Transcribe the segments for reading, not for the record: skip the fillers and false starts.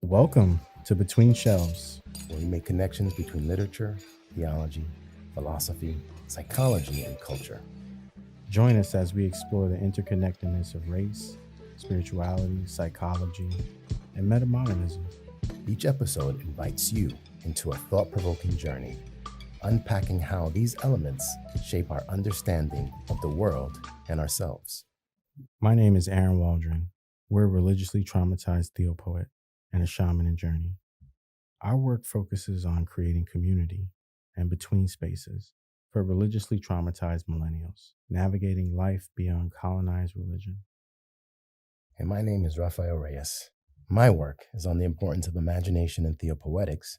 Welcome to Between Shelves. where we make connections between literature, theology, philosophy, psychology, and culture. Join us as we explore the interconnectedness of race, spirituality, psychology, and meta-modernism. Each episode invites you into a thought-provoking journey, unpacking how these elements shape our understanding of the world and ourselves. My name is Aaron Waldron. We're a religiously traumatized theopoet and a shaman in journey. Our work focuses on creating community and between spaces for religiously traumatized millennials, navigating life beyond colonized religion. And my name is Rafael Reyes. My work is on the importance of imagination and theopoetics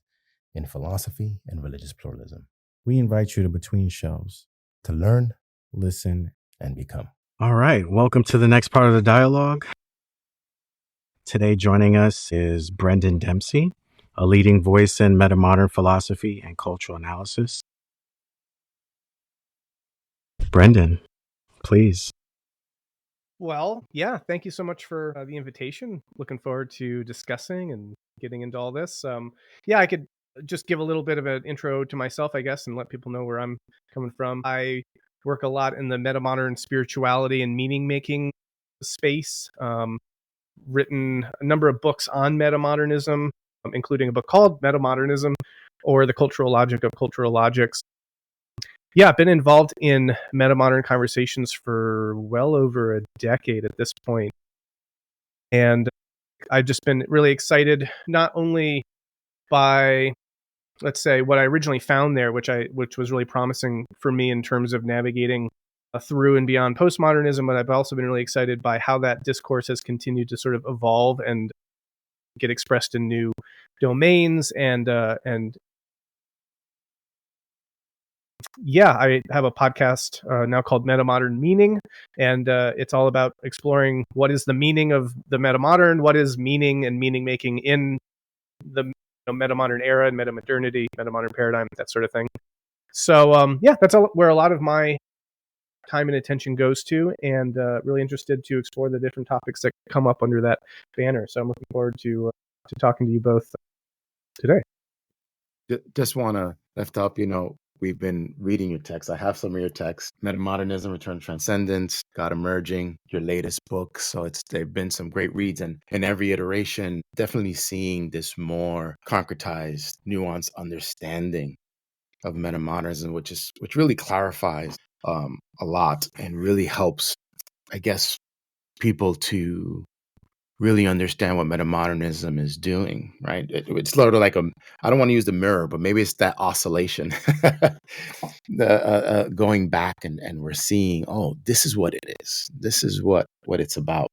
in philosophy and religious pluralism. We invite you to Between Shelves To learn, listen, and become. All right, welcome to the next part of the dialogue. Today joining us is Brendan Dempsey, a leading voice in meta-modern philosophy and cultural analysis. Brendan, please. Well, yeah, thank you so much for the invitation. Looking forward to discussing and getting into all this. I could just give a little bit of an intro to myself, I guess, and let people know where I'm coming from. I work a lot in the meta-modern spirituality and meaning-making space. Written a number of books on meta-modernism, including a book called Meta-Modernism, or The Cultural Logic of Cultural Logics. Yeah, I've been involved in meta-modern conversations for well over a decade at this point. And I've just been really excited, not only by, let's say, what I originally found there, which was really promising for me in terms of navigating through and beyond postmodernism, but I've also been really excited by how that discourse has continued to sort of evolve and get expressed in new domains. And I have a podcast now called Meta-Modern Meaning, and it's all about exploring what is the meaning of the meta-modern, what is meaning and meaning making in the meta-modern era and meta-modernity, meta-modern paradigm, that sort of thing. So that's where a lot of my time and attention goes to, and really interested to explore the different topics that come up under that banner. So I'm looking forward to talking to you both today. Just want to lift up, we've been reading your text. I have some of your texts: Meta-Modernism, Return to Transcendence, God Emerging, your latest book. So they've been some great reads, and in every iteration, definitely seeing this more concretized, nuanced understanding of meta-modernism, which really clarifies a lot and really helps, I guess, people to really understand what meta-modernism is doing, right? It's sort of like I don't want to use the mirror, but maybe it's that oscillation going back, and we're seeing, oh, this is what it is. This is what it's about.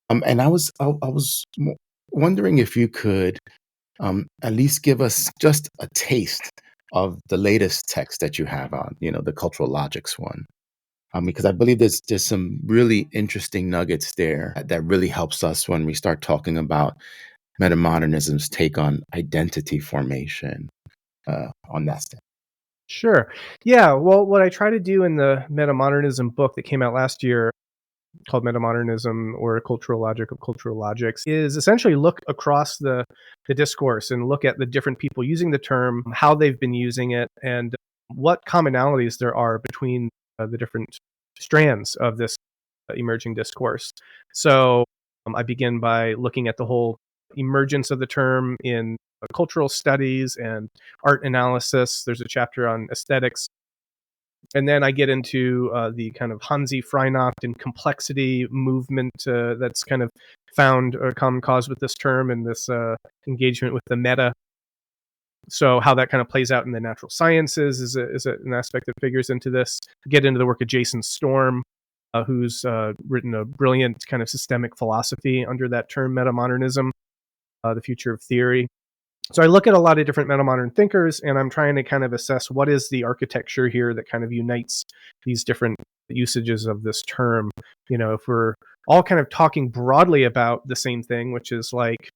And I was wondering if you could at least give us just a taste of the latest text that you have on, the cultural logics one. Because I believe there's some really interesting nuggets there that really helps us when we start talking about metamodernism's take on identity formation on that stand. Sure. Yeah. Well, what I try to do in the Meta-Modernism book that came out last year, called Meta-Modernism or Cultural Logic of Cultural Logics, is essentially look across the discourse and look at the different people using the term, how they've been using it, and what commonalities there are between the different strands of this emerging discourse. So I begin by looking at the whole emergence of the term in cultural studies and art analysis. There's a chapter on aesthetics. And then I get into the kind of Hansi Freinacht and complexity movement that's kind of found a common cause with this term and this engagement with the meta. So how that kind of plays out in the natural sciences is an aspect that figures into this. Get into the work of Jason Storm, who's written a brilliant kind of systemic philosophy under that term, meta-modernism, the future of theory. So I look at a lot of different meta-modern thinkers, and I'm trying to kind of assess what is the architecture here that kind of unites these different usages of this term. If we're all kind of talking broadly about the same thing, which is like,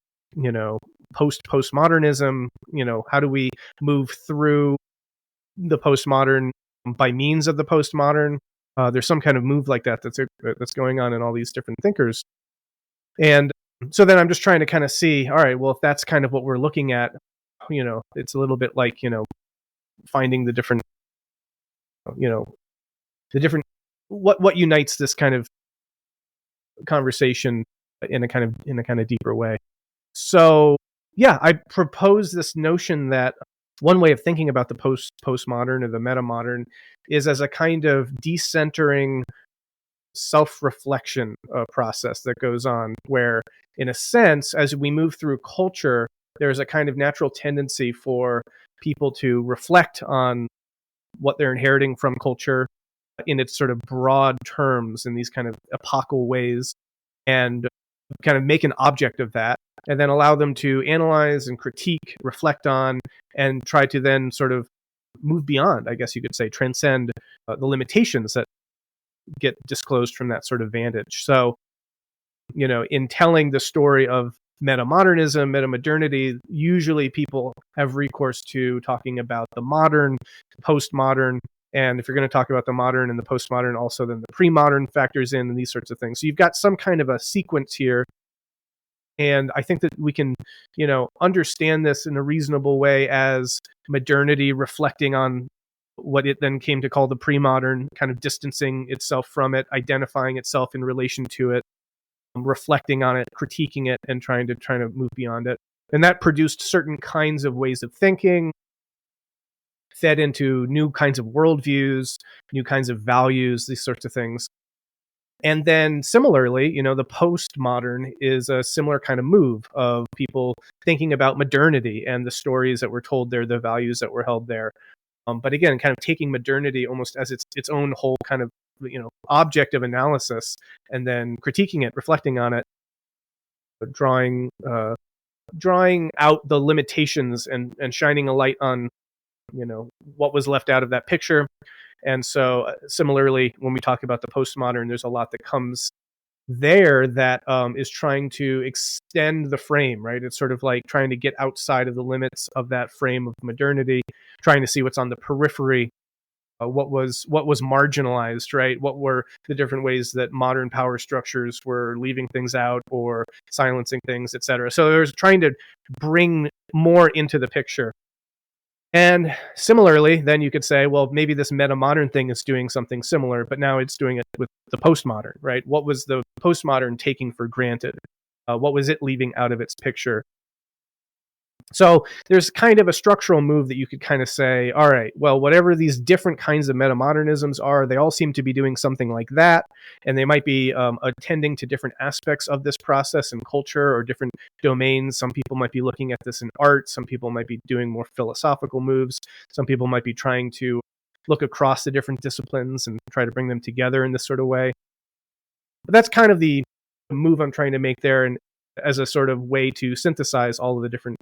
postmodernism, how do we move through the postmodern by means of the postmodern? There's some kind of move like that that's going on in all these different thinkers. And So then I'm just trying to kind of see, all right, well, if that's kind of what we're looking at, it's a little bit like, finding the different, you know, the different, what unites this kind of conversation in a kind of deeper way. So yeah, I propose this notion that one way of thinking about the postmodern or the meta-modern is as a kind of decentering self-reflection process that goes on, where in a sense, as we move through culture, there's a kind of natural tendency for people to reflect on what they're inheriting from culture in its sort of broad terms, in these kind of epochal ways, and kind of make an object of that, and then allow them to analyze and critique, reflect on, and try to then sort of move beyond, I guess you could say, transcend the limitations that get disclosed from that sort of vantage. So, in telling the story of meta-modernism, meta-modernity, usually people have recourse to talking about the modern, postmodern, and if you're going to talk about the modern and the postmodern, also then the pre-modern factors in and these sorts of things. So you've got some kind of a sequence here. And I think that we can, understand this in a reasonable way as modernity reflecting on what it then came to call the pre-modern, kind of distancing itself from it, identifying itself in relation to it, reflecting on it, critiquing it, and trying to move beyond it. And that produced certain kinds of ways of thinking, fed into new kinds of worldviews, new kinds of values, these sorts of things. And then similarly, the postmodern is a similar kind of move of people thinking about modernity and the stories that were told there, the values that were held there. But again, kind of taking modernity almost as its own whole kind of object of analysis, and then critiquing it, reflecting on it, drawing out the limitations and shining a light on what was left out of that picture. And so similarly, when we talk about the postmodern, there's a lot that comes there that is trying to extend the frame, right? It's sort of like trying to get outside of the limits of that frame of modernity, trying to see what's on the periphery, what was marginalized, right? What were the different ways that modern power structures were leaving things out or silencing things, et cetera. So there's trying to bring more into the picture. And similarly, then you could say, well, maybe this meta-modern thing is doing something similar, but now it's doing it with the postmodern, right? What was the postmodern taking for granted? What was it leaving out of its picture? So there's kind of a structural move that you could kind of say, all right, well, whatever these different kinds of meta-modernisms are, they all seem to be doing something like that. And they might be attending to different aspects of this process in culture or different domains. Some people might be looking at this in art. Some people might be doing more philosophical moves. Some people might be trying to look across the different disciplines and try to bring them together in this sort of way. But that's kind of the move I'm trying to make there, and as a sort of way to synthesize all of the different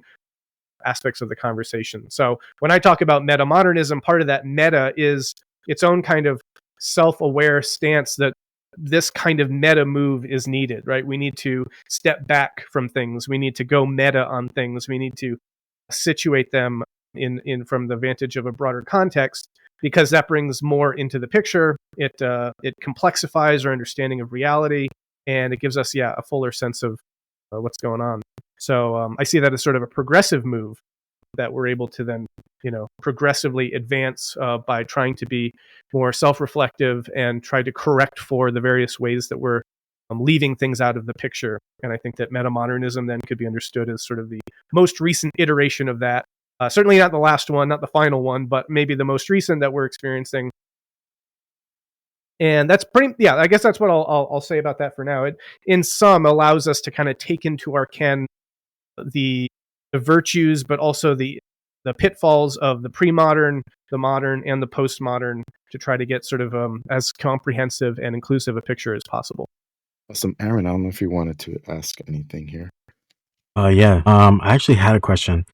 aspects of the conversation. So when I talk about meta-modernism, part of that meta is its own kind of self-aware stance that this kind of meta move is needed, right? We need to step back from things. We need to go meta on things. We need to situate them in from the vantage of a broader context, because that brings more into the picture. It complexifies our understanding of reality, and it gives us, a fuller sense of what's going on. So I see that as sort of a progressive move that we're able to then, progressively advance by trying to be more self-reflective and try to correct for the various ways that we're leaving things out of the picture. And I think that meta-modernism then could be understood as sort of the most recent iteration of that. Certainly not the last one, not the final one, but maybe the most recent that we're experiencing. And that's I guess that's what I'll say about that for now. It, in sum, allows us to kind of take into our ken the virtues, but also the pitfalls of the pre-modern, the modern, and the postmodern, to try to get sort of as comprehensive and inclusive a picture as possible. Awesome. Aaron, I don't know if you wanted to ask anything here. Yeah. I actually had a question.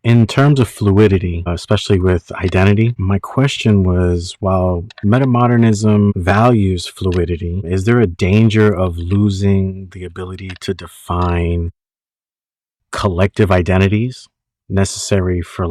In terms of fluidity, especially with identity, my question was, while metamodernism values fluidity, is there a danger of losing the ability to define collective identities necessary for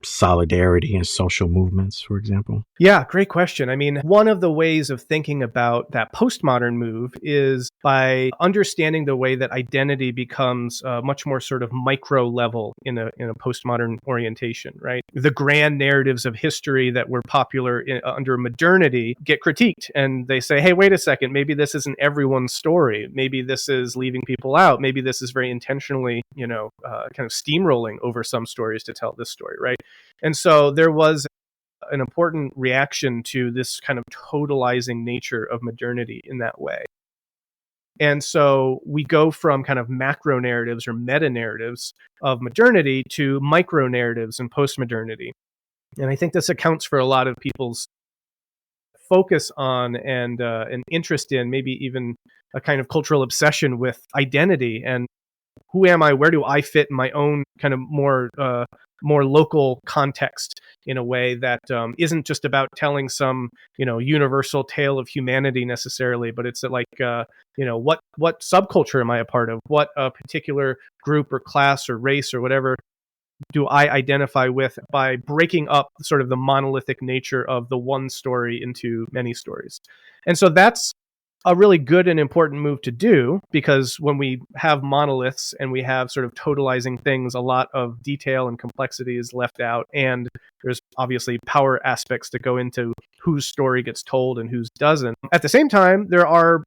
solidarity and social movements, for example? Yeah, great question. I mean, one of the ways of thinking about that postmodern move is by understanding the way that identity becomes much more sort of micro level in a postmodern orientation, right? The grand narratives of history that were popular under modernity get critiqued, and they say, hey, wait a second, maybe this isn't everyone's story. Maybe this is leaving people out. Maybe this is very intentionally, kind of steamrolling over some stories to tell this story, right? And so there was an important reaction to this kind of totalizing nature of modernity in that way. And so we go from kind of macro narratives or meta narratives of modernity to micro narratives in postmodernity. And I think this accounts for a lot of people's focus on and an interest in, maybe even a kind of cultural obsession with identity and who am I? Where do I fit in my own kind of more local context in a way that isn't just about telling some universal tale of humanity necessarily, but it's like what subculture am I a part of? What particular group or class or race or whatever do I identify with by breaking up sort of the monolithic nature of the one story into many stories? And so that's a really good and important move to do, because when we have monoliths and we have sort of totalizing things, a lot of detail and complexity is left out. And there's obviously power aspects that go into whose story gets told and whose doesn't. At the same time, there are,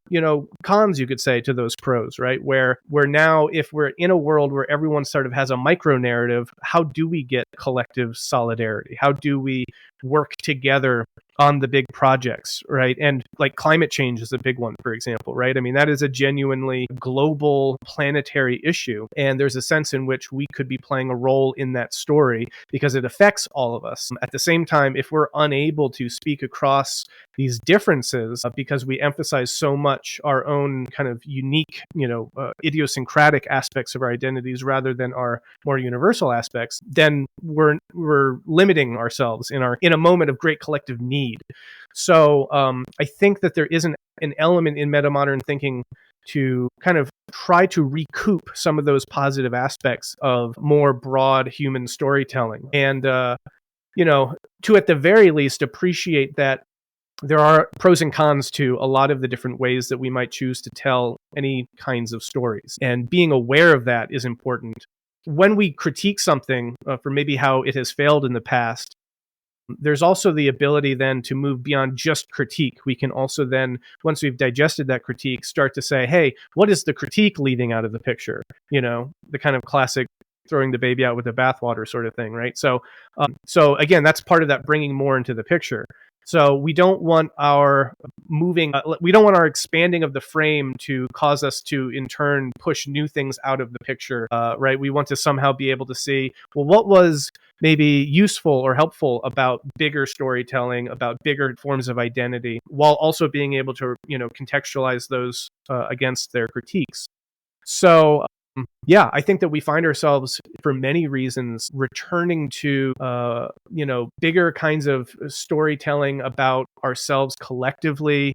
cons, you could say, to those pros, right? Where now, if we're in a world where everyone sort of has a micro narrative, how do we get collective solidarity? How do we work together on the big projects, right? And like climate change is a big one, for example, right? I mean, that is a genuinely global planetary issue. And there's a sense in which we could be playing a role in that story because it affects all of us. At the same time, if we're unable to speak across these differences because we emphasize so much our own kind of unique, idiosyncratic aspects of our identities rather than our more universal aspects, then we're limiting ourselves in a moment of great collective need. So I think that there is an element in meta-modern thinking to kind of try to recoup some of those positive aspects of more broad human storytelling, and to at the very least appreciate that there are pros and cons to a lot of the different ways that we might choose to tell any kinds of stories. And being aware of that is important. When we critique something for maybe how it has failed in the past, there's also the ability then to move beyond just critique. We can also then, once we've digested that critique, start to say, hey, what is the critique leaving out of the picture? The kind of classic throwing the baby out with the bathwater sort of thing, right? So again, that's part of that bringing more into the picture. So we don't want our expanding of the frame to cause us to in turn push new things out of the picture, right? We want to somehow be able to see, well, what was maybe useful or helpful about bigger storytelling, about bigger forms of identity, while also being able to, contextualize those against their critiques. So yeah, I think that we find ourselves, for many reasons, returning to, bigger kinds of storytelling about ourselves collectively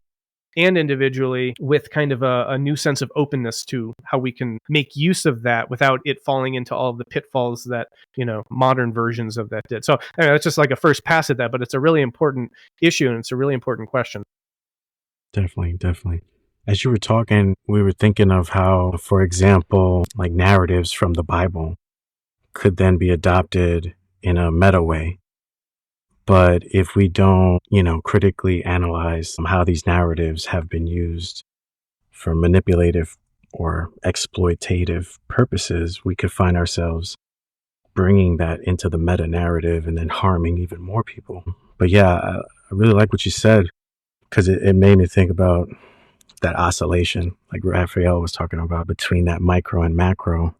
and individually, with kind of a new sense of openness to how we can make use of that without it falling into all of the pitfalls that, modern versions of that did. So anyway, that's just like a first pass at that, but it's a really important issue and it's a really important question. Definitely, definitely. As you were talking, we were thinking of how, for example, like narratives from the Bible could then be adopted in a meta way. But if we don't, critically analyze how these narratives have been used for manipulative or exploitative purposes, we could find ourselves bringing that into the meta narrative and then harming even more people. But yeah, I really like what you said, because it made me think about that oscillation, like Raphael was talking about, between that micro and macro.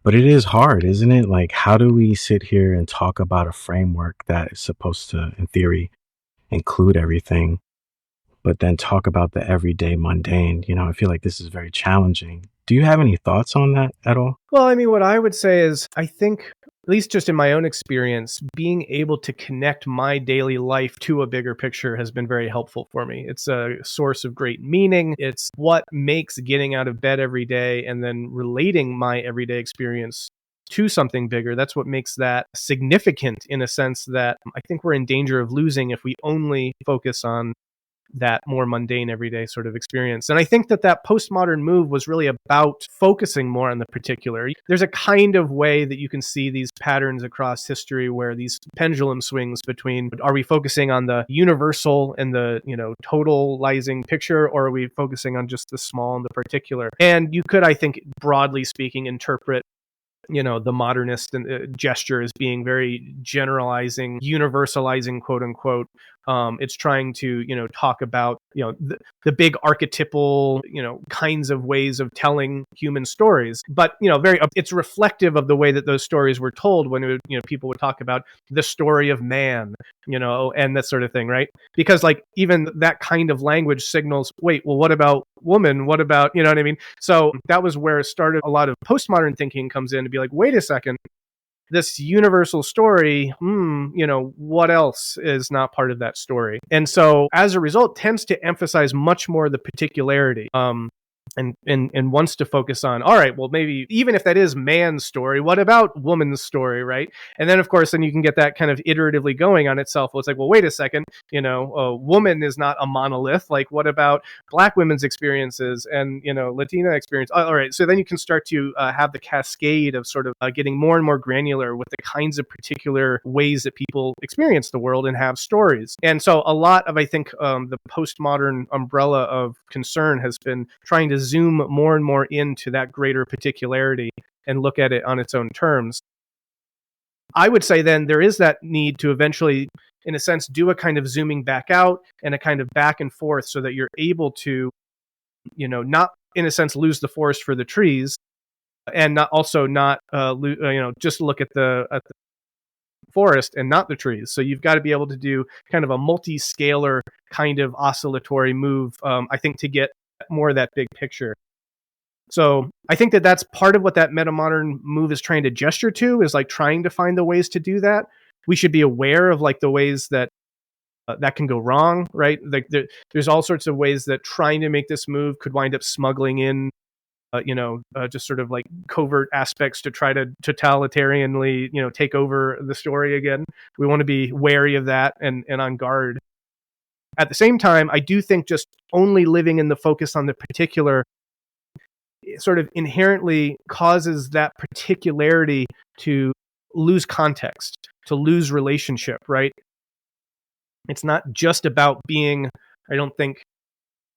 But it is hard, isn't it? Like, how do we sit here and talk about a framework that is supposed to, in theory, include everything, but then talk about the everyday mundane? I feel like this is very challenging. Do you have any thoughts on that at all? Well, I mean, what I would say is, I think, at least just in my own experience, being able to connect my daily life to a bigger picture has been very helpful for me. It's a source of great meaning. It's what makes getting out of bed every day and then relating my everyday experience to something bigger. That's what makes that significant, in a sense that I think we're in danger of losing if we only focus on that more mundane everyday sort of experience. And I think that postmodern move was really about focusing more on the particular. There's a kind of way that you can see these patterns across history where these pendulum swings between, are we focusing on the universal and the, totalizing picture, or are we focusing on just the small and the particular? And you could, I think, broadly speaking, interpret the modernist gesture as being very generalizing, universalizing, quote unquote. It's trying to, talk about, the big archetypal, kinds of ways of telling human stories. But, it's reflective of the way that those stories were told when, people would talk about the story of man, and that sort of thing, right? Because like even that kind of language signals, wait, well, what about woman? What about, you know what I mean? So that was where it started. A lot of postmodern thinking comes in to be like, wait a second, this universal story, what else is not part of that story? And so as a result, tends to emphasize much more the particularity. And wants to focus on, all right, well, maybe even if that is man's story, what about woman's story, right? And then, of course, then you can get that kind of iteratively going on itself. Well, it's like, well, wait a second, a woman is not a monolith. Like, what about Black women's experiences and, Latina experience? All right, so then you can start to have the cascade of sort of getting more and more granular with the kinds of particular ways that people experience the world and have stories. And so a lot of, I think, the postmodern umbrella of concern has been trying to zoom more and more into that greater particularity and look at it on its own terms. I would say then there is that need to eventually, in a sense, do a kind of zooming back out and a kind of back and forth so that you're able to, not in a sense lose the forest for the trees, and not just look at the forest and not the trees. So you've got to be able to do kind of a multi-scalar kind of oscillatory move, I think, to get more of that big picture. So I think that that's part of what that meta-modern move is trying to gesture to, is like trying to find the ways to do that. We should be aware of like the ways that that can go wrong, right? Like there's all sorts of ways that trying to make this move could wind up smuggling in just sort of like covert aspects to try to totalitarianly, take over the story again. We want to be wary of that and on guard. At the same time, I do think just only living in the focus on the particular sort of inherently causes that particularity to lose context, to lose relationship, right? It's not just about being, I don't think,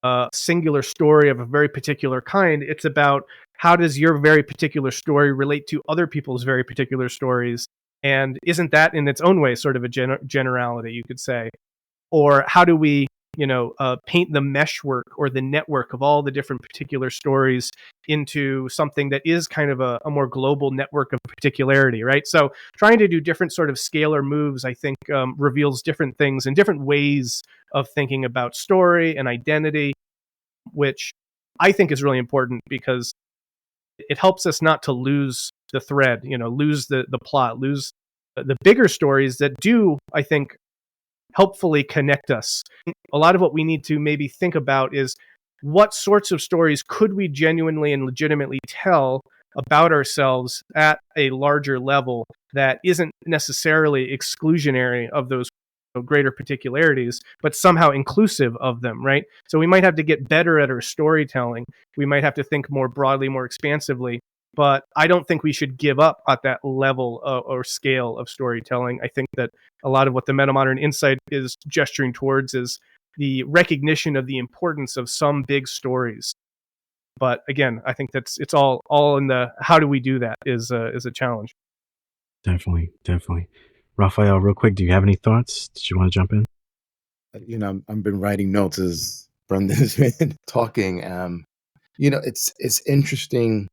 a singular story of a very particular kind. It's about how does your very particular story relate to other people's very particular stories? And isn't that in its own way sort of a generality, you could say? Or how do we, paint the meshwork or the network of all the different particular stories into something that is kind of a more global network of particularity, right? So trying to do different sort of scalar moves, I think, reveals different things and different ways of thinking about story and identity, which I think is really important because it helps us not to lose the thread, lose the plot, lose the bigger stories that do, I think, helpfully connect us. A lot of what we need to maybe think about is what sorts of stories could we genuinely and legitimately tell about ourselves at a larger level that isn't necessarily exclusionary of those greater particularities, but somehow inclusive of them, right? So we might have to get better at our storytelling. We might have to think more broadly, more expansively. But I don't think we should give up at that level or scale of storytelling. I think that a lot of what the meta-modern insight is gesturing towards is the recognition of the importance of some big stories. But again, I think it's all in the how do we do that is a challenge. Definitely. Raphael, real quick, do you have any thoughts? Did you want to jump in? I've been writing notes as Brendan's been talking. It's interesting.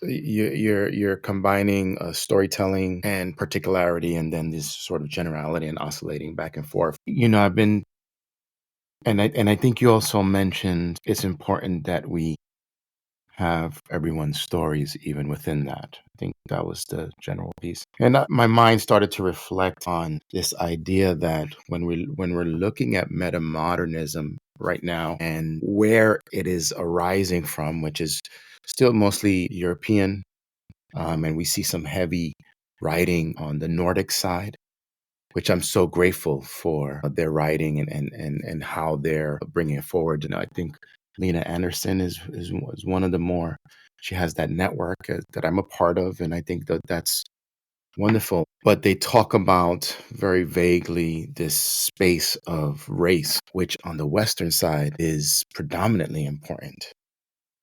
You're combining storytelling and particularity, and then this sort of generality and oscillating back and forth. I've been, and I think you also mentioned it's important that we have everyone's stories even within that. I think that was the general piece, and my mind started to reflect on this idea that when we're looking at meta-modernism right now and where it is arising from, which is still mostly European And we see some heavy writing on the Nordic side, which I'm so grateful for their writing and how they're bringing it forward. And I think Lena Anderson is one of the more, she has that network that I'm a part of. And I think that that's wonderful. But they talk about very vaguely this space of race, which on the Western side is predominantly important,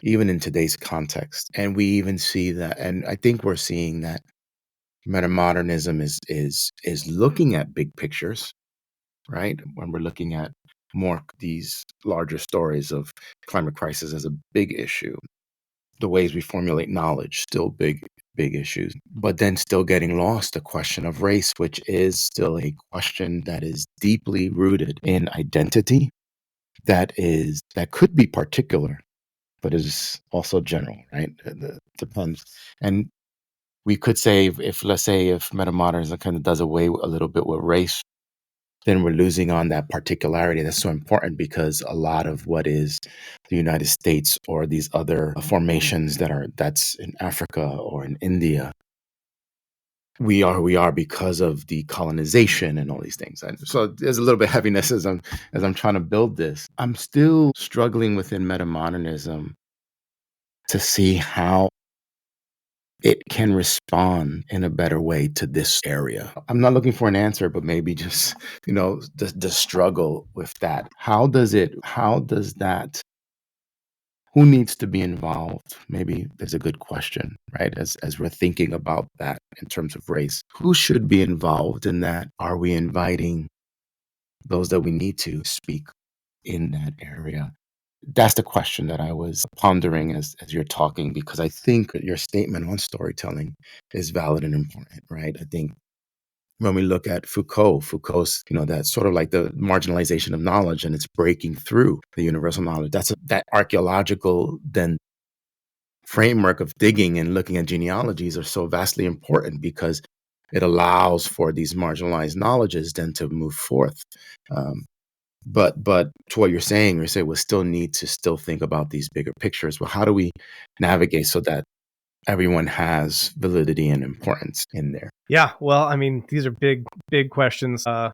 even in today's context. And we even see that, and I think we're seeing that metamodernism is looking at big pictures, right? When we're looking at more these larger stories of climate crisis as a big issue, the ways we formulate knowledge, still big issues, but then still getting lost the question of race, which is still a question that is deeply rooted in identity, that could be particular, but is also general, right? It depends. And we could say let's say if metamodernism kind of does away a little bit with race, then we're losing on that particularity that's so important, because a lot of what is the United States or these other formations that's in Africa or in India, we are who we are because of the colonization and all these things. And so there's a little bit of heaviness as I'm trying to build this. I'm still struggling within metamodernism to see how it can respond in a better way to this area. I'm not looking for an answer, but maybe just, the struggle with that. How does that, who needs to be involved? Maybe there's a good question, right? As we're thinking about that in terms of race, who should be involved in that? Are we inviting those that we need to speak in that area? That's the question that I was pondering as you're talking, because I think your statement on storytelling is valid and important, right? I think when we look at Foucault's, that's sort of like the marginalization of knowledge, and it's breaking through the universal knowledge. That archaeological then framework of digging and looking at genealogies are so vastly important, because it allows for these marginalized knowledges then to move forth. But to what you're saying, we still need to still think about these bigger pictures. Well, how do we navigate so that everyone has validity and importance in there? Yeah, well, I mean, these are big questions. And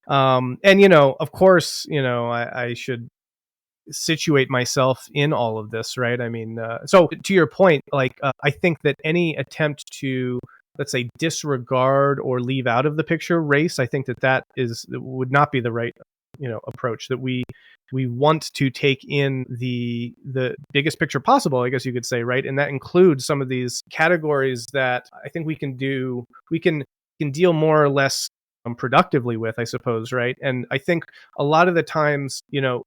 of course, I should situate myself in all of this, right? I mean, so to your point, like, I think that any attempt to, let's say, disregard or leave out of the picture race, I think that would not be the right, approach. That we want to take in the biggest picture possible, I guess you could say, right? And that includes some of these categories that I think we can deal more or less productively with, I suppose, right? And I think a lot of the times,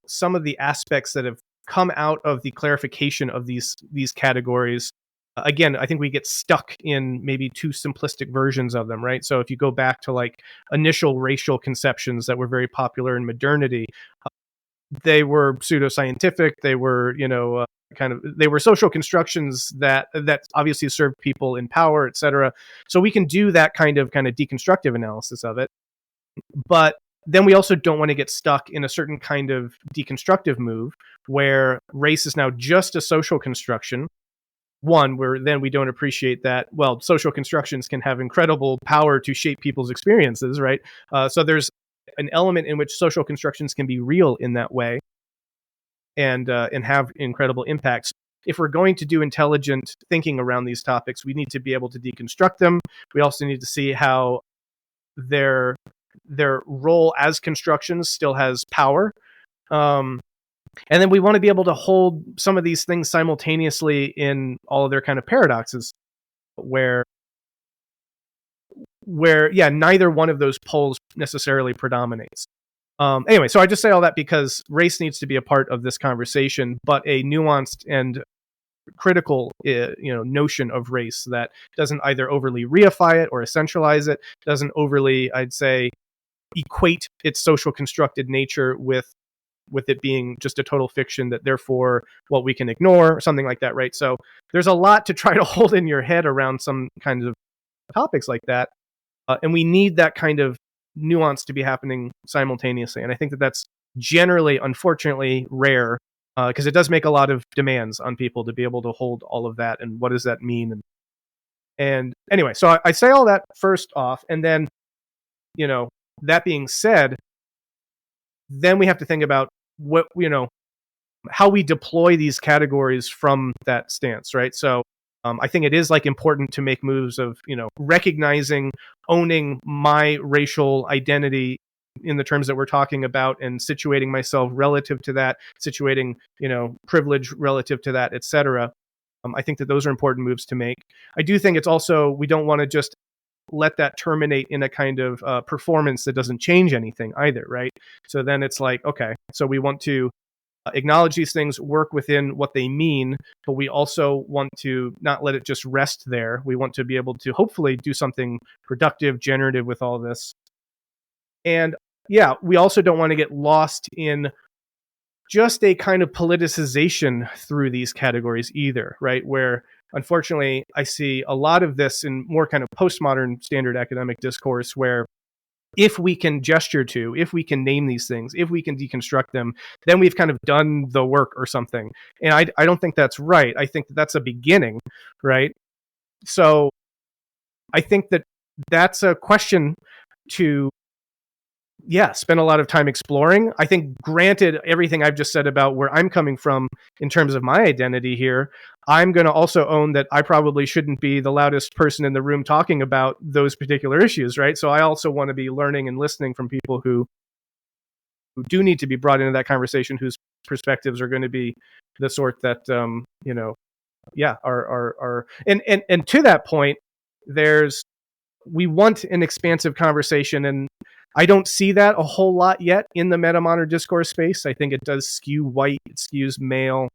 some of the aspects that have come out of the clarification of these categories, again, I think we get stuck in maybe too simplistic versions of them, right? So if you go back to like initial racial conceptions that were very popular in modernity, they were pseudoscientific. They were, they were social constructions that obviously served people in power, et cetera. So we can do that kind of deconstructive analysis of it. But then we also don't want to get stuck in a certain kind of deconstructive move where race is now just a social construction. One, where then we don't appreciate that, well, social constructions can have incredible power to shape people's experiences, right? So there's an element in which social constructions can be real in that way and have incredible impacts. If we're going to do intelligent thinking around these topics, we need to be able to deconstruct them. We also need to see how their role as constructions still has power. And then we want to be able to hold some of these things simultaneously in all of their kind of paradoxes where neither one of those poles necessarily predominates. Anyway, so I just say all that because race needs to be a part of this conversation, but a nuanced and critical notion of race that doesn't either overly reify it or essentialize it, doesn't overly, I'd say, equate its social constructed nature with it being just a total fiction that therefore what we can ignore or something like that, right? So there's a lot to try to hold in your head around some kinds of topics like that, and we need that kind of nuance to be happening simultaneously. And I think that that's generally, unfortunately, rare because it does make a lot of demands on people to be able to hold all of that. And what does that mean? And anyway, so I say all that first off, and then, that being said, then we have to think about what, how we deploy these categories from that stance, right? So I think it is like important to make moves of, recognizing, owning my racial identity in the terms that we're talking about, and situating myself relative to that, situating, privilege relative to that, etc. I think that those are important moves to make. I do think it's also, we don't want to just let that terminate in a kind of performance that doesn't change anything either, right? So then it's like, okay, so we want to acknowledge these things, work within what they mean, but we also want to not let it just rest there. We want to be able to hopefully do something productive, generative with all this. And yeah, we also don't want to get lost in just a kind of politicization through these categories either, right? Where unfortunately I see a lot of this in more kind of postmodern standard academic discourse, where if we can gesture to, if we can name these things, if we can deconstruct them, then we've kind of done the work or something. And I don't think that's right. I think that's a beginning, right? So I think that that's a question to, spend a lot of time exploring. I think, granted everything I've just said about where I'm coming from in terms of my identity here, I'm going to also own that I probably shouldn't be the loudest person in the room talking about those particular issues, right? So I also want to be learning and listening from people who do need to be brought into that conversation, whose perspectives are going to be the sort that, are and to that point, we want an expansive conversation, and I don't see that a whole lot yet in the meta-modern discourse space. I think it does skew white, it skews male.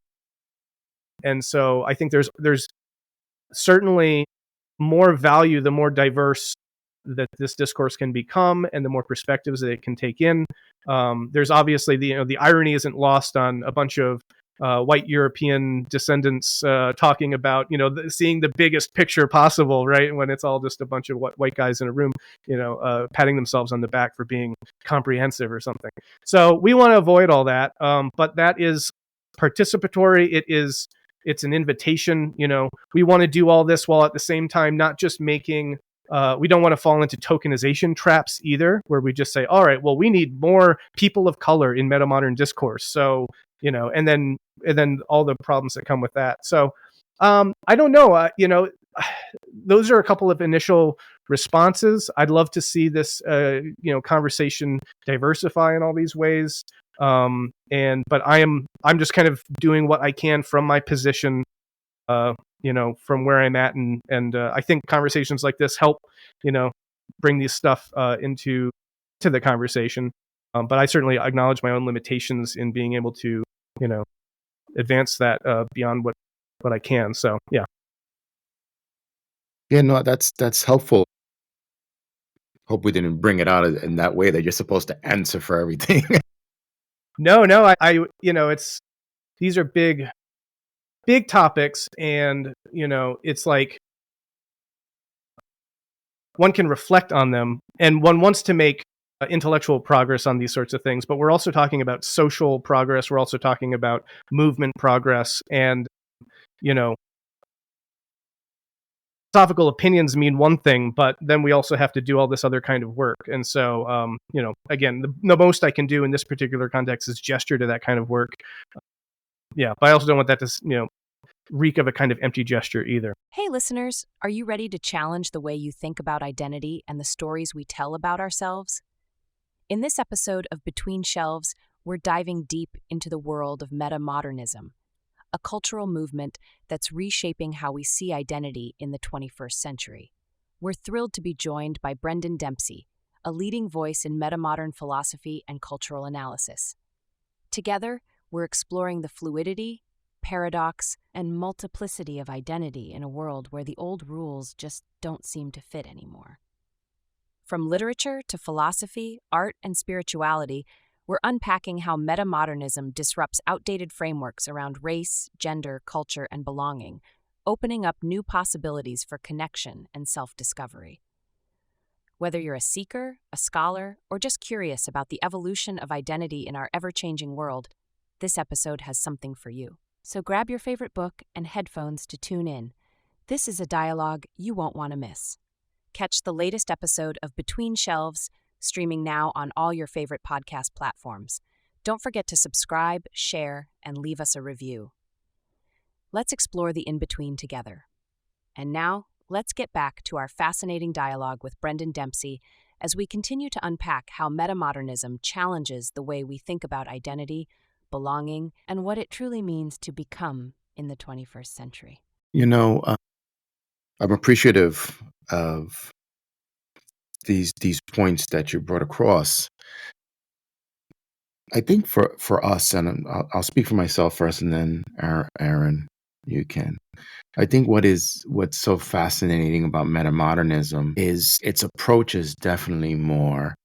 And so I think there's certainly more value the more diverse that this discourse can become, and the more perspectives that it can take in. There's obviously the irony isn't lost on a bunch of white European descendants talking about, seeing the biggest picture possible, right? When it's all just a bunch of white guys in a room, patting themselves on the back for being comprehensive or something. So we want to avoid all that. But that is participatory. It's an invitation. We want to do all this while at the same time not just making. We don't want to fall into tokenization traps either, where we just say, all right, well, we need more people of color in meta-modern discourse. So, and then all the problems that come with that. So I don't know, those are a couple of initial responses. I'd love to see this, conversation diversify in all these ways. But I'm just kind of doing what I can from my position, from where I'm at. And I think conversations like this help, bring these stuff into the conversation. But I certainly acknowledge my own limitations in being able to, advance that beyond what I can. So, yeah. Yeah, no, that's helpful. Hope we didn't bring it out in that way that you're supposed to answer for everything. No, these are big topics, and, it's like one can reflect on them, and one wants to make intellectual progress on these sorts of things, but we're also talking about social progress. We're also talking about movement progress, and, philosophical opinions mean one thing, but then we also have to do all this other kind of work. And so, again, the most I can do in this particular context is gesture to that kind of work. Yeah, but I also don't want that to, reek of a kind of empty gesture either. Hey listeners, are you ready to challenge the way you think about identity and the stories we tell about ourselves? In this episode of Between Shelves, we're diving deep into the world of meta-modernism, a cultural movement that's reshaping how we see identity in the 21st century. We're thrilled to be joined by Brendan Dempsey, a leading voice in meta-modern philosophy and cultural analysis. Together, we're exploring the fluidity, paradox, and multiplicity of identity in a world where the old rules just don't seem to fit anymore. From literature to philosophy, art, and spirituality, we're unpacking how meta-modernism disrupts outdated frameworks around race, gender, culture, and belonging, opening up new possibilities for connection and self-discovery. Whether you're a seeker, a scholar, or just curious about the evolution of identity in our ever-changing world, this episode has something for you. So grab your favorite book and headphones to tune in. This is a dialogue you won't want to miss. Catch the latest episode of Between Shelves, streaming now on all your favorite podcast platforms. Don't forget to subscribe, share, and leave us a review. Let's explore the in-between together. And now, let's get back to our fascinating dialogue with Brendan Dempsey as we continue to unpack how meta-modernism challenges the way we think about identity, belonging, and what it truly means to become in the 21st century. You know, I'm appreciative of these points that you brought across. I think for us, and I'll speak for myself first, and then Aaron, you can. I think what's so fascinating about metamodernism is its approach is definitely more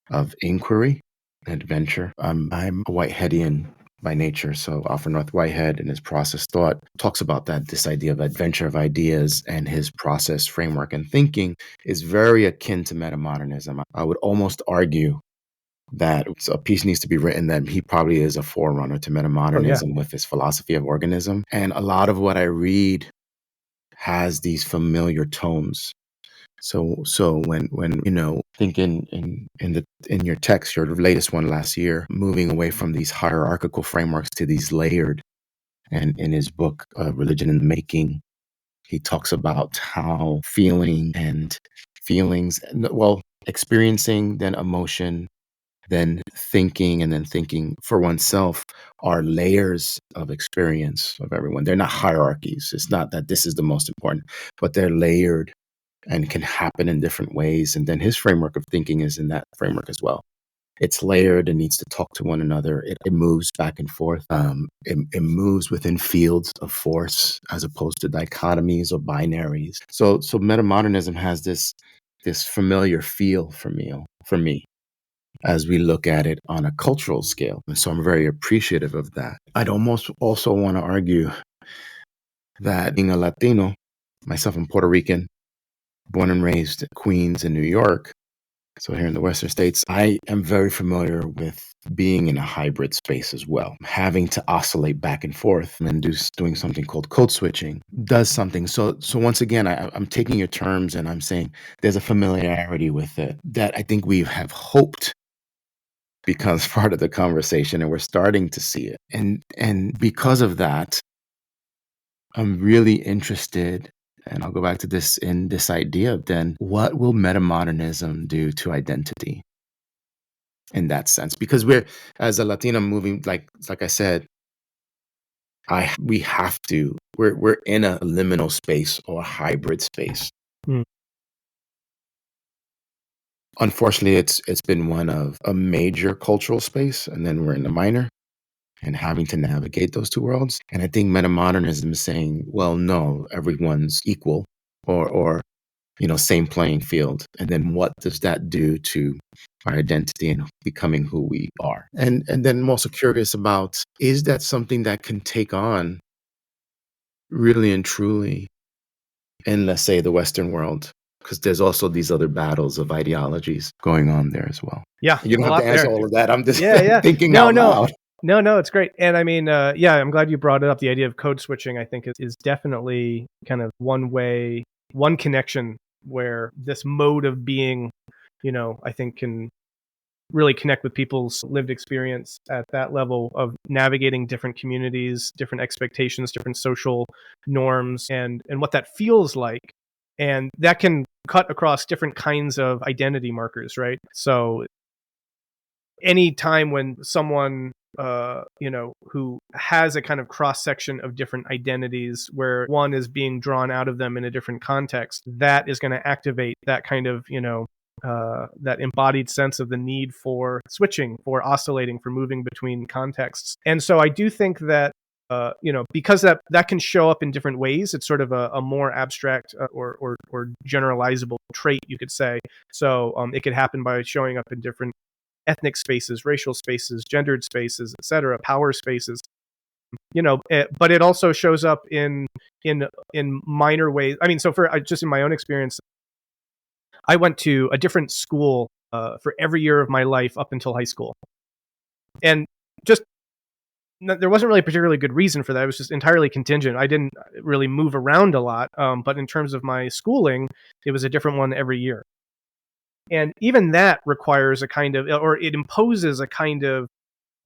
of inquiry, adventure. I'm a Whiteheadian by nature, so Alfred North Whitehead in his process thought talks about that, this idea of adventure of ideas, and his process framework and thinking is very akin to metamodernism. I would almost argue that a piece needs to be written that he probably is a forerunner to metamodernism with his philosophy of organism. And a lot of what I read has these familiar tones. So when thinking in your text, your latest one last year, moving away from these hierarchical frameworks to these layered, and in his book Religion in the Making, he talks about how feelings, experiencing, then emotion, then thinking, and then thinking for oneself are layers of experience of everyone. They're not hierarchies. It's not that this is the most important, but they're layered and can happen in different ways. And then his framework of thinking is in that framework as well. It's layered and needs to talk to one another. It moves back and forth. It moves within fields of force as opposed to dichotomies or binaries. So metamodernism has this familiar feel for me as we look at it on a cultural scale. And so I'm very appreciative of that. I'd almost also want to argue that being a Latino, myself, I'm Puerto Rican, born and raised in Queens in New York, so here in the Western States, I am very familiar with being in a hybrid space as well. Having to oscillate back and forth and doing something called code switching does something. So once again, I'm taking your terms and I'm saying there's a familiarity with it that I think we have hoped becomes part of the conversation, and we're starting to see it. And because of that, I'm really interested, and I'll go back to this in this idea of then what will metamodernism do to identity in that sense? Because we're, as a Latino moving, like I said, we're in a liminal space or a hybrid space. Mm. Unfortunately, it's been one of a major cultural space, and then we're in the minor, and having to navigate those two worlds. And I think metamodernism is saying, well, no, everyone's equal, or same playing field. And then what does that do to our identity and becoming who we are? And then I'm also curious about, is that something that can take on really and truly in, let's say, the Western world? Because there's also these other battles of ideologies going on there as well. Yeah, You don't a have to lot answer there. all of that. I'm just Yeah. thinking No, out loud. No, it's great. And I mean, I'm glad you brought it up. The idea of code switching, I think, is definitely kind of one connection where this mode of being, I think can really connect with people's lived experience at that level of navigating different communities, different expectations, different social norms, and what that feels like. And that can cut across different kinds of identity markers, right? So any time when someone who has a kind of cross section of different identities where one is being drawn out of them in a different context, that is going to activate that kind of that embodied sense of the need for switching, for oscillating, for moving between contexts. And so I do think that because that can show up in different ways. It's sort of a more abstract or generalizable trait, you could say. So it could happen by showing up in different ethnic spaces, racial spaces, gendered spaces, etc., power spaces. But it also shows up in minor ways. I mean, so for just in my own experience, I went to a different school for every year of my life up until high school, and just there wasn't really a particularly good reason for that. It was just entirely contingent. I didn't really move around a lot, but in terms of my schooling, it was a different one every year. And even that requires a kind of, or it imposes a kind of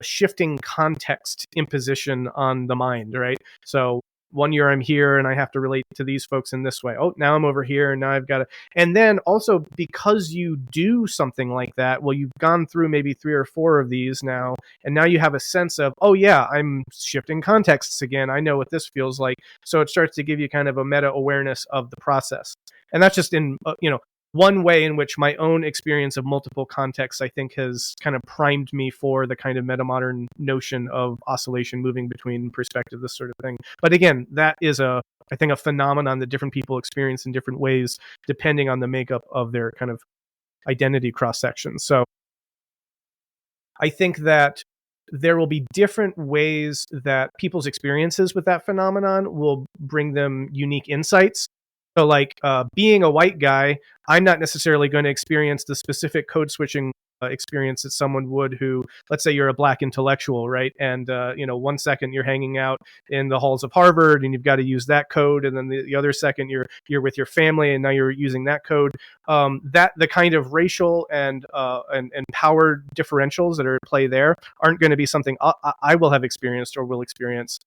shifting context imposition on the mind, right? So one year I'm here and I have to relate to these folks in this way. Oh, now I'm over here and now I've got to. And then also because you do something like that, well, you've gone through maybe 3 or 4 of these now, and now you have a sense of, oh yeah, I'm shifting contexts again. I know what this feels like. So it starts to give you kind of a meta awareness of the process. And that's just in, one way in which my own experience of multiple contexts, I think, has kind of primed me for the kind of meta-modern notion of oscillation, moving between perspective, this sort of thing. But again, that is I think, a phenomenon that different people experience in different ways, depending on the makeup of their kind of identity cross-sections. So I think that there will be different ways that people's experiences with that phenomenon will bring them unique insights. So like being a white guy, I'm not necessarily going to experience the specific code switching experience that someone would who, let's say you're a black intellectual, right? And, 1 second you're hanging out in the halls of Harvard and you've got to use that code. And then the other second you're with your family and now you're using that code. That the kind of racial and power differentials that are at play there aren't going to be something I will have experienced or will experience.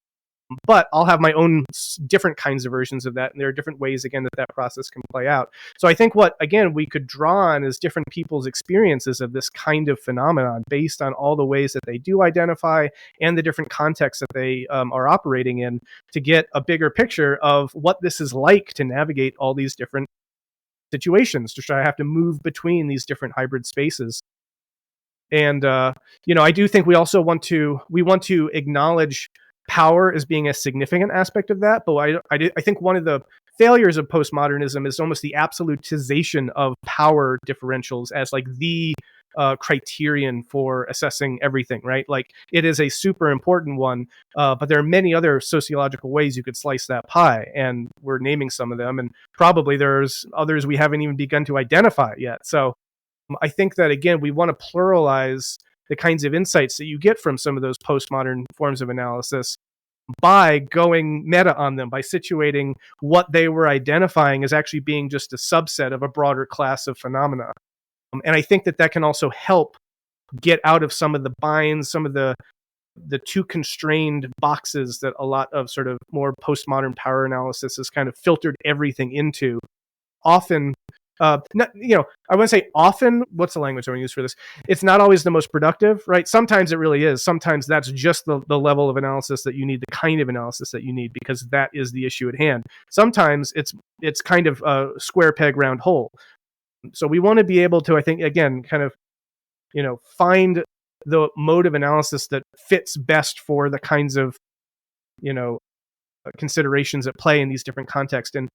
But I'll have my own different kinds of versions of that. And there are different ways, again, that process can play out. So I think what, again, we could draw on is different people's experiences of this kind of phenomenon based on all the ways that they do identify and the different contexts that they are operating in to get a bigger picture of what this is like to navigate all these different situations, to try to have to move between these different hybrid spaces. And, I do think we also want to acknowledge power as being a significant aspect of that. But I think one of the failures of postmodernism is almost the absolutization of power differentials as like the criterion for assessing everything, right? Like it is a super important one, but there are many other sociological ways you could slice that pie, and we're naming some of them, and probably there's others we haven't even begun to identify yet. So I think that, again, we want to pluralize the kinds of insights that you get from some of those postmodern forms of analysis by going meta on them, by situating what they were identifying as actually being just a subset of a broader class of phenomena. And I think that can also help get out of some of the binds, some of the too constrained boxes that a lot of sort of more postmodern power analysis has kind of filtered everything into. Often, I want to say often, what's the language I want to use for this? It's not always the most productive, right? Sometimes it really is. Sometimes that's just the level of analysis that you need, the kind of analysis that you need, because that is the issue at hand. Sometimes it's kind of a square peg round hole. So we want to be able to, I think, again, kind of, find the mode of analysis that fits best for the kinds of, considerations at play in these different contexts. And,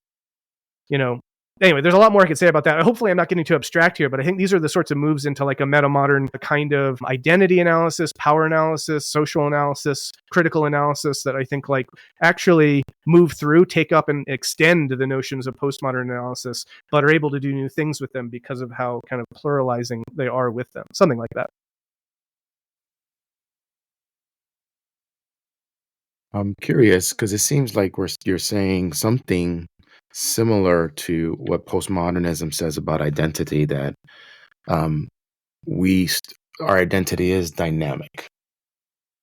anyway, there's a lot more I could say about that. Hopefully I'm not getting too abstract here, but I think these are the sorts of moves into like a meta-modern kind of identity analysis, power analysis, social analysis, critical analysis that I think like actually move through, take up and extend the notions of postmodern analysis, but are able to do new things with them because of how kind of pluralizing they are with them. Something like that. I'm curious because it seems like you're saying something similar to what postmodernism says about identity, that um, our identity is dynamic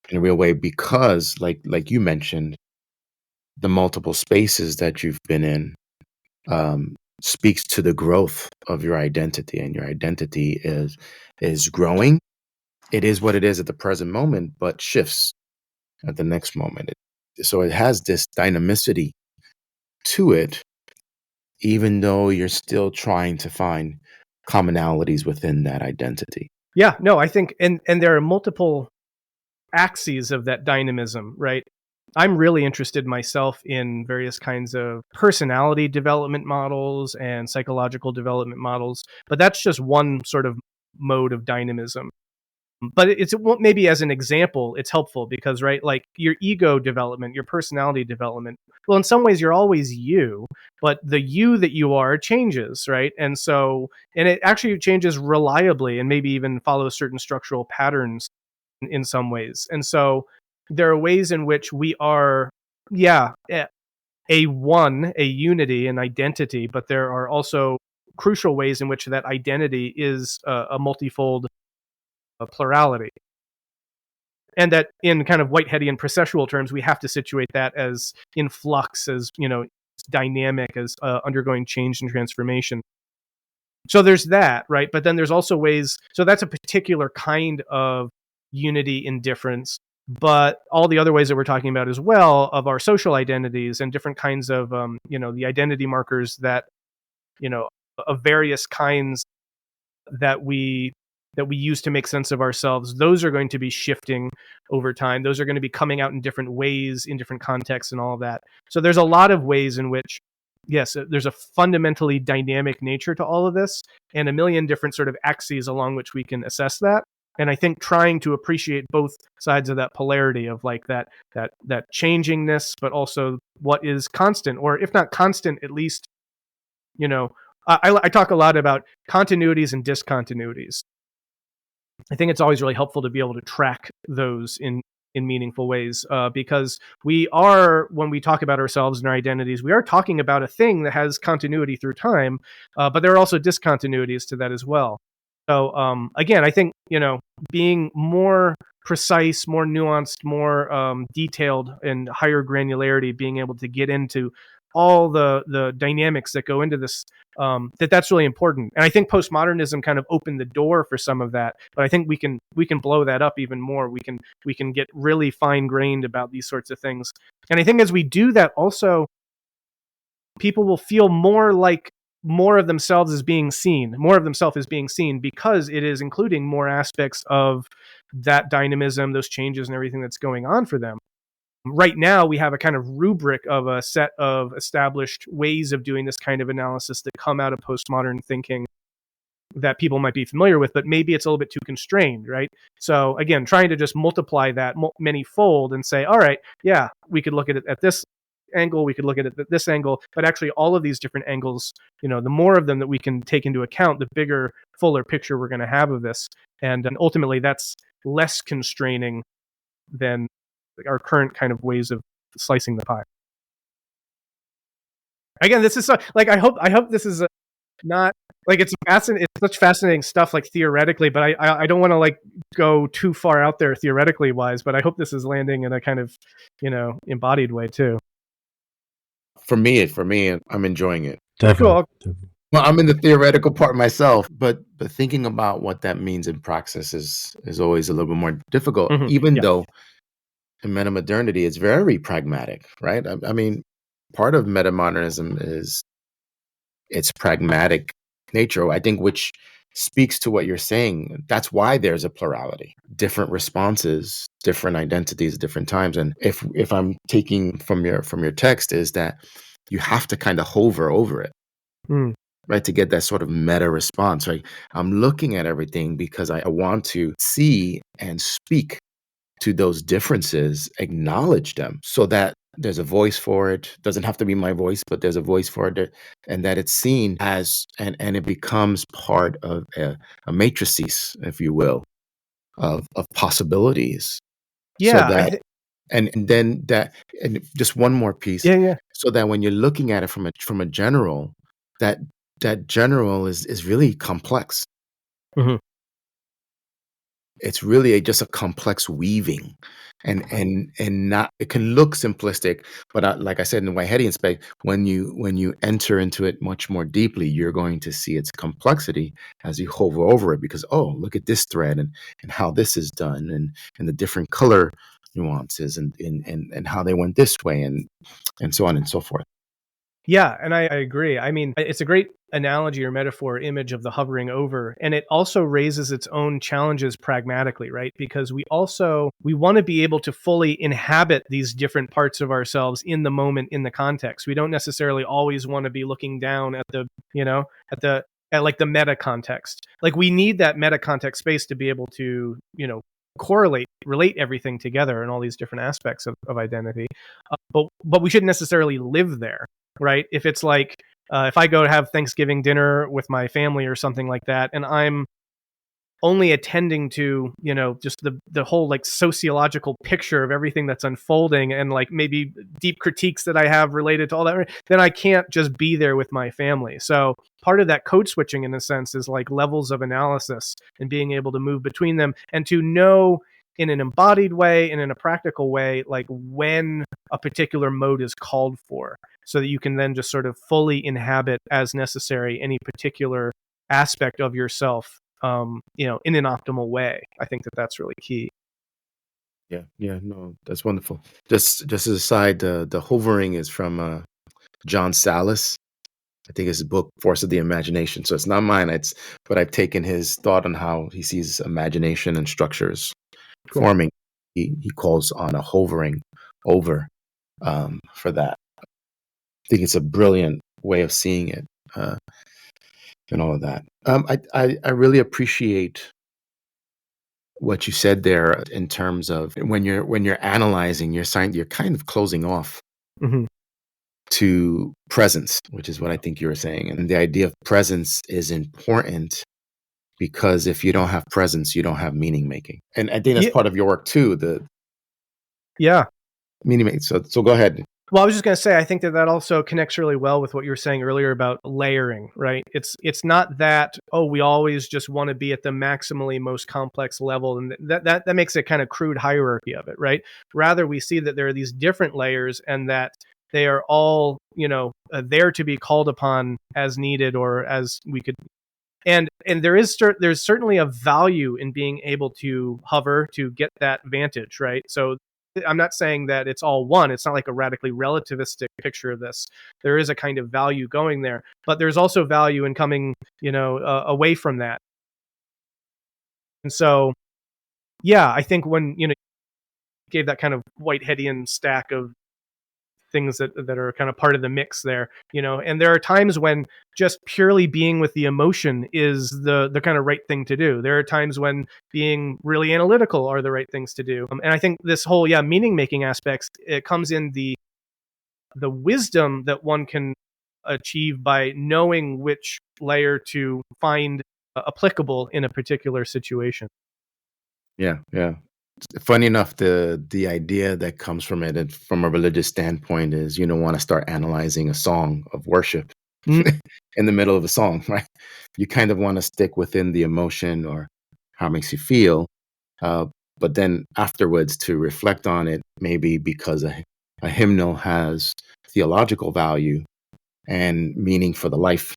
in a real way because, like you mentioned, the multiple spaces that you've been in speaks to the growth of your identity, and your identity is growing. It is what it is at the present moment, but shifts at the next moment. So it has this dynamicity to it, even though you're still trying to find commonalities within that identity. Yeah, no, I think, and there are multiple axes of that dynamism, right? I'm really interested myself in various kinds of personality development models and psychological development models, but that's just one sort of mode of dynamism. But it's maybe as an example, it's helpful because, right, like your ego development, your personality development, well, in some ways you're always you, but the you that you are changes, right? And it actually changes reliably and maybe even follows certain structural patterns in some ways. And so, there are ways in which we are, yeah, a one, a unity, an identity, but there are also crucial ways in which that identity is a multifold plurality. And that in kind of Whiteheadian processual terms, we have to situate that as in flux, as, dynamic, as undergoing change and transformation. So there's that, right? But then there's also ways, so that's a particular kind of unity in difference. But all the other ways that we're talking about as well, of our social identities and different kinds of, the identity markers that, of various kinds that we use to make sense of ourselves, those are going to be shifting over time. Those are going to be coming out in different ways, in different contexts, and all of that. So there's a lot of ways in which, yes, there's a fundamentally dynamic nature to all of this, and a million different sort of axes along which we can assess that. And I think trying to appreciate both sides of that polarity of like that changingness, but also what is constant, or if not constant, at least, I talk a lot about continuities and discontinuities. I think it's always really helpful to be able to track those in meaningful ways, because we are, when we talk about ourselves and our identities, we are talking about a thing that has continuity through time, but there are also discontinuities to that as well. So again, I think, being more precise, more nuanced, more detailed, and higher granularity, being able to get into all the dynamics that go into this, that's really important. And I think postmodernism kind of opened the door for some of that, but I think we can blow that up even more. We can get really fine grained about these sorts of things. And I think as we do that, also people will feel more of themselves is being seen, more of themselves is being seen, because it is including more aspects of that dynamism, those changes and everything that's going on for them. Right now, we have a kind of rubric of a set of established ways of doing this kind of analysis that come out of postmodern thinking that people might be familiar with, but maybe it's a little bit too constrained, right? So again, trying to just multiply that many-fold and say, all right, yeah, we could look at it at this angle, we could look at it at this angle, but actually all of these different angles, the more of them that we can take into account, the bigger, fuller picture we're going to have of this. And ultimately, that's less constraining than our current kind of ways of slicing the pie. Again, this is I hope this is not like it's such fascinating stuff, like theoretically, but I don't want to go too far out there theoretically wise, but I hope this is landing in a kind of embodied way too. For me, I'm enjoying it. Cool. Well, I'm in the theoretical part myself, but thinking about what that means in praxis is always a little bit more difficult, even though in meta-modernity it's very pragmatic, right? I mean, part of meta-modernism is its pragmatic nature, I think, which speaks to what you're saying. That's why there's a plurality, different responses, different identities at different times. And if I'm taking from your text, is that you have to kind of hover over it, right, to get that sort of meta response, right? I'm looking at everything because I want to see and speak to those differences, acknowledge them, so that there's a voice for it. Doesn't have to be my voice, but there's a voice for it, and that it's seen as, and it becomes part of a matrices, if you will, of possibilities. Yeah. So that, and then that, and just one more piece. Yeah. So that when you're looking at it from a general, that general is really complex. It's really just a complex weaving, and not, it can look simplistic, but like I said, in the Whiteheadian space, when you enter into it much more deeply, you're going to see its complexity as you hover over it, because, oh, look at this thread and how this is done, and the different color nuances, and how they went this way, and so on and so forth. Yeah, and I agree. I mean, it's a great analogy or metaphor image of the hovering over, and it also raises its own challenges pragmatically, right? Because we want to be able to fully inhabit these different parts of ourselves in the moment, in the context. We don't necessarily always want to be looking down at the like the meta context. Like, we need that meta context space to be able to, correlate, relate everything together and all these different aspects of identity. But we shouldn't necessarily live there. Right? If it's like, if I go to have Thanksgiving dinner with my family or something like that, and I'm only attending to, just the whole like sociological picture of everything that's unfolding, and like maybe deep critiques that I have related to all that, then I can't just be there with my family. So part of that code switching, in a sense, is like levels of analysis and being able to move between them, and to know in an embodied way and in a practical way, like when a particular mode is called for, so that you can then just sort of fully inhabit as necessary any particular aspect of yourself, in an optimal way. I think that that's really key. Yeah, no, that's wonderful. Just as a side, the hovering is from John Sallis. I think it's his book Force of the Imagination. So it's not mine. But I've taken his thought on how he sees imagination and structures Cool. forming. He calls on a hovering over for that. I think it's a brilliant way of seeing it, and all of that. I really appreciate what you said there in terms of when you're analyzing, you're kind of closing off Mhm. to presence, which is what I think you were saying. And the idea of presence is important because if you don't have presence, you don't have meaning making. And I think that's Yeah. part of your work too, the Yeah. meaning making. So go ahead. Well, I was just going to say, I think that that also connects really well with what you were saying earlier about layering, right? It's not that, oh, we always just want to be at the maximally most complex level, and that makes a kind of crude hierarchy of it, right? Rather, we see that there are these different layers, and that they are all, there to be called upon as needed, or as we could. And there's certainly a value in being able to hover to get that vantage, right? So I'm not saying that it's all one. It's not like a radically relativistic picture of this. There is a kind of value going there, but there's also value in coming, away from that. And so, yeah, I think when gave that kind of Whiteheadian stack of things that are kind of part of the mix there, and there are times when just purely being with the emotion is the kind of right thing to do. There are times when being really analytical are the right things to do. And I think this whole meaning making aspects, it comes in the wisdom that one can achieve by knowing which layer to find applicable in a particular situation. Yeah. Funny enough, the idea that comes from it and from a religious standpoint is you don't want to start analyzing a song of worship Mm. in the middle of a song, right? You kind of want to stick within the emotion or how it makes you feel, uh, but then afterwards to reflect on it, maybe because a hymnal has theological value and meaning for the life.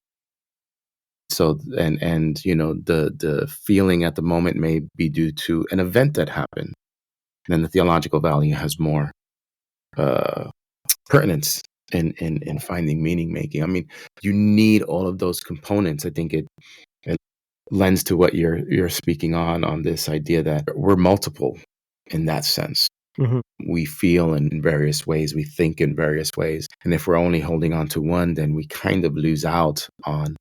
So and the feeling at the moment may be due to an event that happened. Then the theological value has more uh, pertinence in finding meaning making. I mean, you need all of those components. I think it lends to what you're speaking on this idea that we're multiple in that sense. Mhm. We feel in various ways, we think in various ways, and if we're only holding on to one, then we kind of lose out on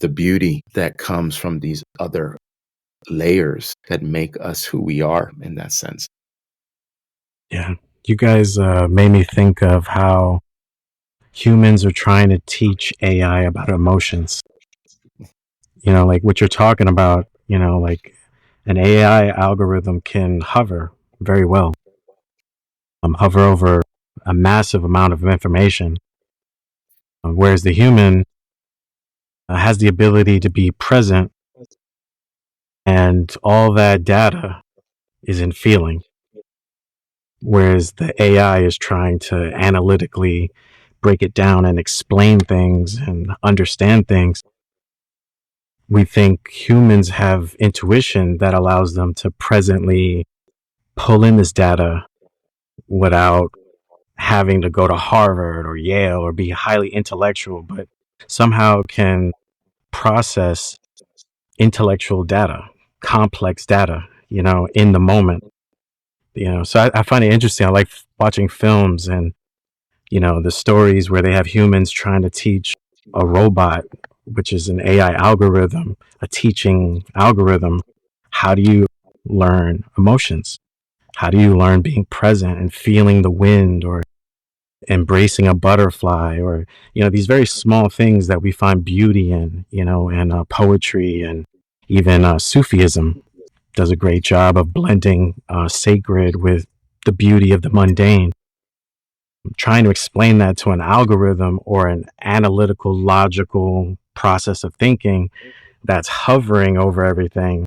the beauty that comes from these other layers that make us who we are in that sense. Yeah. You guys made me think of how humans are trying to teach AI about emotions. Like what you're talking about, like an AI algorithm can hover very well, hover over a massive amount of information, whereas the human has the ability to be present, and all that data is in feeling, whereas the AI is trying to analytically break it down and explain things and understand things. We think humans have intuition that allows them to presently pull in this data without having to go to Harvard or Yale or be highly intellectual, but somehow can process intellectual data, complex data, in the moment. So I find it interesting. I like watching films and, the stories where they have humans trying to teach a robot, which is an AI algorithm, a teaching algorithm. How do you learn emotions? How do you learn being present and feeling the wind, or embracing a butterfly, or, these very small things that we find beauty in, and poetry and, Even Sufism does a great job of blending sacred with the beauty of the mundane. Trying to explain that to an algorithm or an analytical, logical process of thinking that's hovering over everything,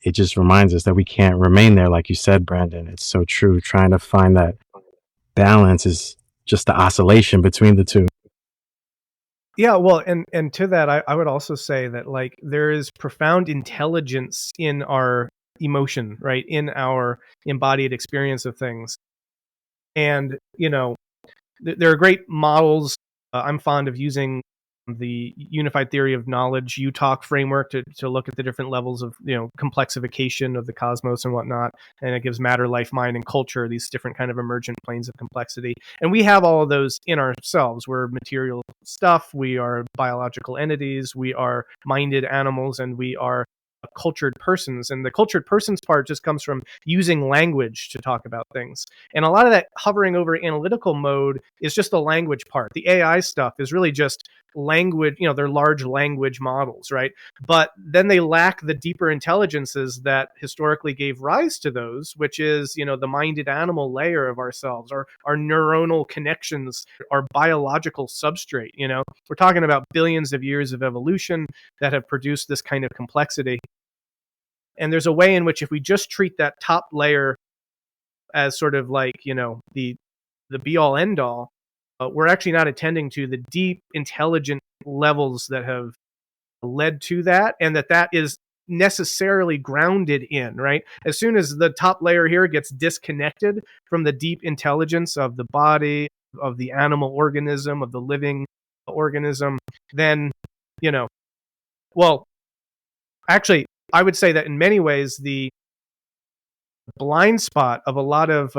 it just reminds us that we can't remain there. Like you said, Brandon, it's so true. Trying to find that balance is just the oscillation between the two. Yeah, well, and to that, I would also say that like there is profound intelligence in our emotion, right? In our embodied experience of things. And, there are great models. I'm fond of using the unified theory of knowledge UTalk framework to look at the different levels of complexification of the cosmos and whatnot, and it gives matter, life, mind, and culture, these different kind of emergent planes of complexity, and we have all of those in ourselves. We're material stuff, we are biological entities, we are minded animals, and we are cultured persons. And the cultured persons part just comes from using language to talk about things, and a lot of that hovering over analytical mode is just the language part. The AI stuff is really just language, they're large language models, right? But then they lack the deeper intelligences that historically gave rise to those, which is, the minded animal layer of ourselves, our neuronal connections, our biological substrate. We're talking about billions of years of evolution that have produced this kind of complexity. And there's a way in which if we just treat that top layer as sort of like, the be all end all, we're actually not attending to the deep intelligent levels that have led to that, and that is necessarily grounded in, right? As soon as the top layer here gets disconnected from the deep intelligence of the body, of the animal organism, of the living organism, then, well, actually, I would say that in many ways, the blind spot of a lot of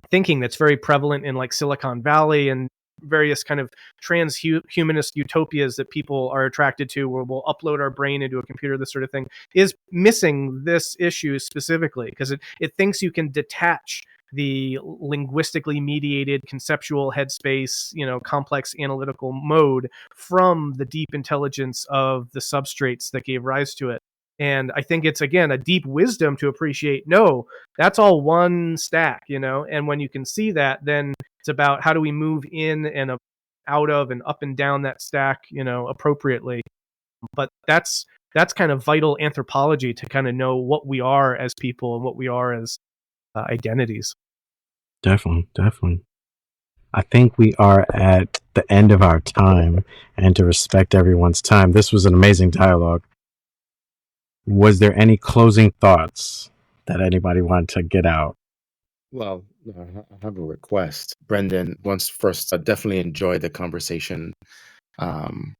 thinking that's very prevalent in like Silicon Valley and various kind of transhumanist utopias that people are attracted to, where we'll upload our brain into a computer, this sort of thing, is missing this issue specifically, because it thinks you can detach the linguistically mediated conceptual headspace, complex analytical mode from the deep intelligence of the substrates that gave rise to it. And I think it's, again, a deep wisdom to appreciate, no, that's all one stack, and when you can see that, then it's about how do we move in and out of and up and down that stack, appropriately. But that's kind of vital anthropology to kind of know what we are as people and what we are as identities. Definitely, definitely. I think we are at the end of our time, and to respect everyone's time, this was an amazing dialogue. Was there any closing thoughts that anybody wanted to get out? Well, I have a request. Brendan, once first, I definitely enjoyed the conversation. Um,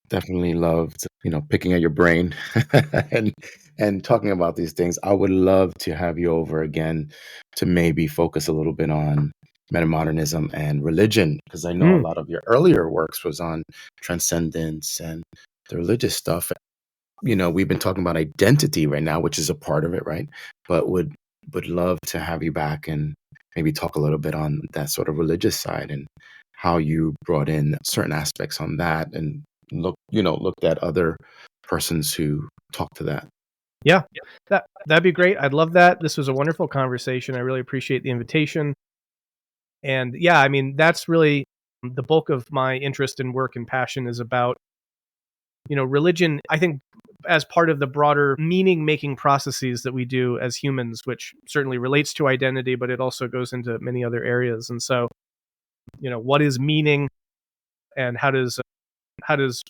Definitely loved, picking at your brain and talking about these things. I would love to have you over again to maybe focus a little bit on metamodernism and religion, because I know a lot of your earlier works was on transcendence and the religious stuff. We've been talking about identity right now, which is a part of it, right? But would love to have you back and maybe talk a little bit on that sort of religious side and how you brought in certain aspects on that, and looked at other persons who talked to that. Yeah, that'd be great. I'd love that. This was a wonderful conversation. I really appreciate the invitation. And yeah, I mean, that's really the bulk of my interest and work and passion is about, religion, I think, as part of the broader meaning making processes that we do as humans, which certainly relates to identity, but it also goes into many other areas. And so, what is meaning, and how does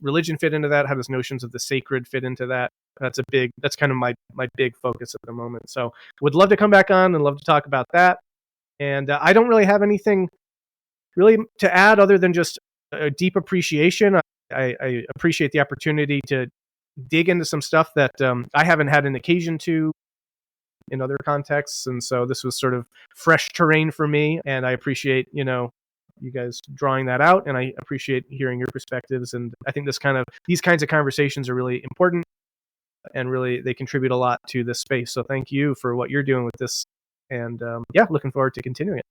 religion fit into that? How does notions of the sacred fit into that? That's kind of my big focus at the moment. So would love to come back on and love to talk about that. And I don't really have anything really to add other than just a deep appreciation. I appreciate the opportunity to dig into some stuff that I haven't had an occasion to in other contexts. And so this was sort of fresh terrain for me. And I appreciate, you guys drawing that out, and I appreciate hearing your perspectives. And I think these kinds of conversations are really important, and really they contribute a lot to this space. So thank you for what you're doing with this. And yeah, looking forward to continuing it.